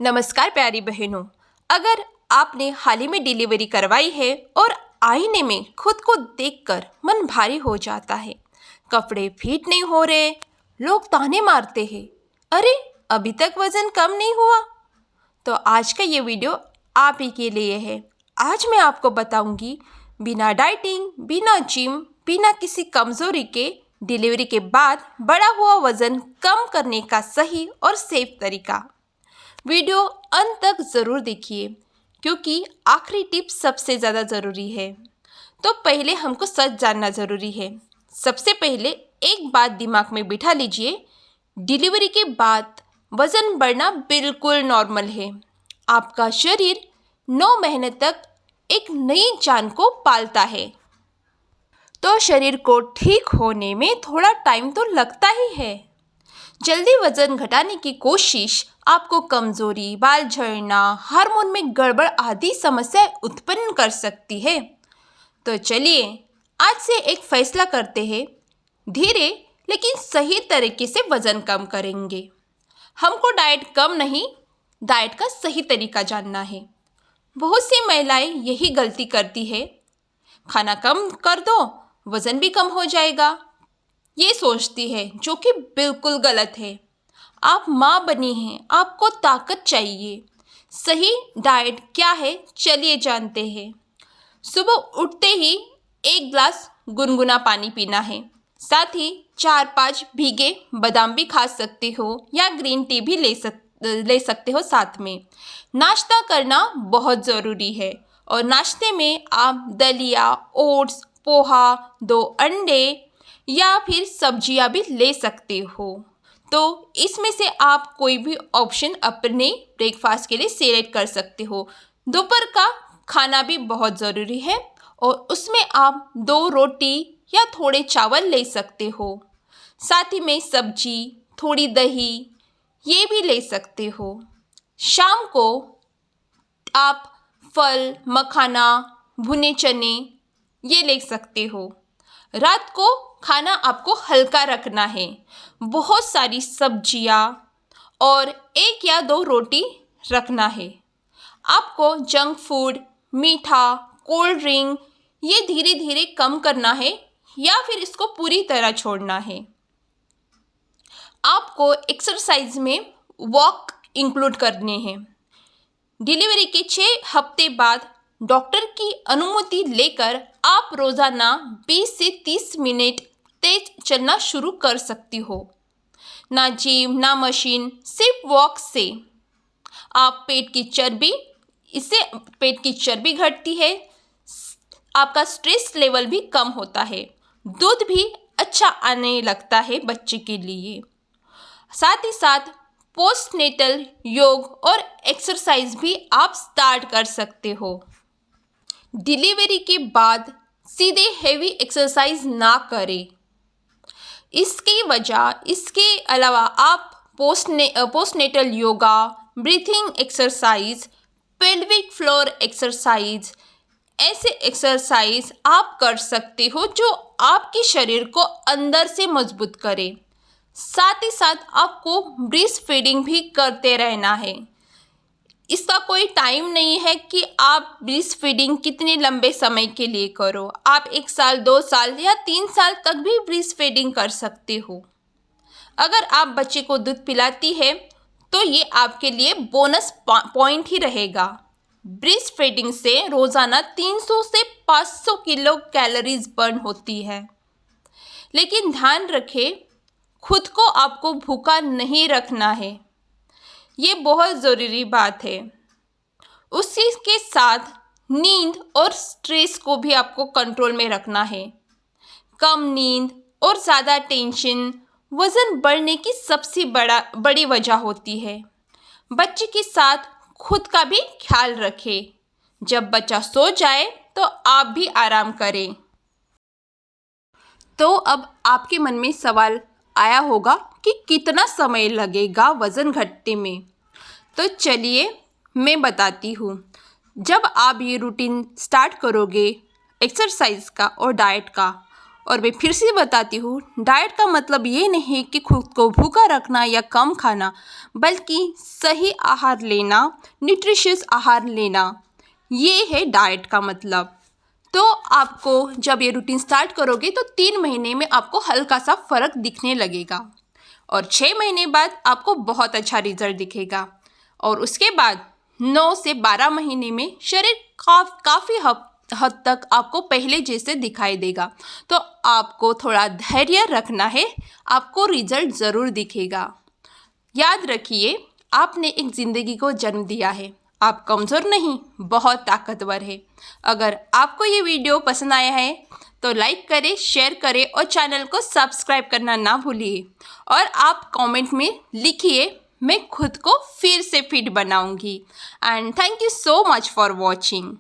नमस्कार प्यारी बहनों। अगर आपने हाल ही में डिलीवरी करवाई है और आईने में खुद को देखकर मन भारी हो जाता है, कपड़े फिट नहीं हो रहे, लोग ताने मारते हैं, अरे अभी तक वज़न कम नहीं हुआ, तो आज का ये वीडियो आप ही के लिए है। आज मैं आपको बताऊंगी बिना डाइटिंग, बिना जिम, बिना किसी कमज़ोरी के डिलीवरी के बाद बढ़ा हुआ वज़न कम करने का सही और सेफ तरीका। वीडियो अंत तक ज़रूर देखिए क्योंकि आखिरी टिप सबसे ज़्यादा ज़रूरी है। तो पहले हमको सच जानना ज़रूरी है। सबसे पहले एक बात दिमाग में बिठा लीजिए, डिलीवरी के बाद वज़न बढ़ना बिल्कुल नॉर्मल है। आपका शरीर 9 महीने तक एक नई जान को पालता है, तो शरीर को ठीक होने में थोड़ा टाइम तो लगता ही है। जल्दी वज़न घटाने की कोशिश आपको कमज़ोरी, बाल झड़ना, हार्मोन में गड़बड़ आदि समस्याएं उत्पन्न कर सकती है। तो चलिए आज से एक फैसला करते हैं, धीरे लेकिन सही तरीके से वज़न कम करेंगे। हमको डाइट कम नहीं, डाइट का सही तरीका जानना है। बहुत सी महिलाएं यही गलती करती है, खाना कम कर दो वज़न भी कम हो जाएगा, ये सोचती है, जो कि बिल्कुल गलत है। आप माँ बनी हैं, आपको ताकत चाहिए। सही डाइट क्या है चलिए जानते हैं। सुबह उठते ही 1 ग्लास गुनगुना पानी पीना है, साथ ही 4-5 भीगे बादाम भी खा सकते हो या ग्रीन टी भी ले सकते हो साथ में। नाश्ता करना बहुत ज़रूरी है और नाश्ते में आप दलिया, ओट्स, पोहा, 2 अंडे या फिर सब्जियां भी ले सकते हो। तो इसमें से आप कोई भी ऑप्शन अपने ब्रेकफास्ट के लिए सेलेक्ट कर सकते हो। दोपहर का खाना भी बहुत ज़रूरी है और उसमें आप 2 रोटी या थोड़े चावल ले सकते हो, साथ ही में सब्जी, थोड़ी दही ये भी ले सकते हो। शाम को आप फल, मखाना, भुने चने ये ले सकते हो। रात को खाना आपको हल्का रखना है, बहुत सारी सब्जियां और 1 या 2 रोटी रखना है। आपको जंक फूड, मीठा, कोल्ड ड्रिंक ये धीरे धीरे कम करना है या फिर इसको पूरी तरह छोड़ना है। आपको एक्सरसाइज में वॉक इंक्लूड करने हैं। डिलीवरी के 6 हफ्ते बाद डॉक्टर की अनुमति लेकर आप रोज़ाना 20 से 30 मिनट तेज चलना शुरू कर सकती हो। ना जिम, ना मशीन, सिर्फ वॉक से आप इससे पेट की चर्बी घटती है, आपका स्ट्रेस लेवल भी कम होता है, दूध भी अच्छा आने लगता है बच्चे के लिए। साथ ही साथ पोस्टनेटल योग और एक्सरसाइज भी आप स्टार्ट कर सकते हो। डिलीवरी के बाद सीधे हेवी एक्सरसाइज ना करें। इसके अलावा आप postnatal yoga, breathing exercise, pelvic floor exercise ऐसे एक्सरसाइज आप कर सकते हो जो आपके शरीर को अंदर से मजबूत करे। साथ ही साथ आपको ब्रेस्ट फीडिंग भी करते रहना है। इसका कोई टाइम नहीं है कि आप ब्रेस्ट फीडिंग कितने लंबे समय के लिए करो। आप 1 साल, 2 साल या 3 साल तक भी ब्रेस्ट फीडिंग कर सकते हो। अगर आप बच्चे को दूध पिलाती है तो ये आपके लिए बोनस पॉइंट ही रहेगा। ब्रेस्ट फीडिंग से रोज़ाना 300 से 500 किलो कैलोरीज बर्न होती है। लेकिन ध्यान रखें, खुद को आपको भूखा नहीं रखना है, ये बहुत ज़रूरी बात है। उसी के साथ नींद और स्ट्रेस को भी आपको कंट्रोल में रखना है। कम नींद और ज़्यादा टेंशन वज़न बढ़ने की सबसे बड़ी वजह होती है। बच्चे के साथ खुद का भी ख्याल रखें। जब बच्चा सो जाए तो आप भी आराम करें। तो अब आपके मन में सवाल आया होगा कि कितना समय लगेगा वज़न घटने में। तो चलिए मैं बताती हूँ। जब आप ये रूटीन स्टार्ट करोगे एक्सरसाइज का और डाइट का और मैं फिर से बताती हूँ, डाइट का मतलब ये नहीं कि खुद को भूखा रखना या कम खाना, बल्कि सही आहार लेना, न्यूट्रिशियस आहार लेना, ये है डाइट का मतलब। तो आपको जब ये रूटीन स्टार्ट करोगे तो 3 महीने में आपको हल्का सा फ़र्क दिखने लगेगा और 6 महीने बाद आपको बहुत अच्छा रिजल्ट दिखेगा और उसके बाद 9 से 12 महीने में शरीर काफ़ी हद तक आपको पहले जैसे दिखाई देगा। तो आपको थोड़ा धैर्य रखना है, आपको रिजल्ट ज़रूर दिखेगा। याद रखिए, आपने एक ज़िंदगी को जन्म दिया है, आप कमज़ोर नहीं, बहुत ताकतवर है। अगर आपको ये वीडियो पसंद आया है तो लाइक करें, शेयर करें और चैनल को सब्सक्राइब करना ना भूलिए। और आप कमेंट में लिखिए, मैं खुद को फिर से फिट बनाऊंगी। And thank you so much for watching.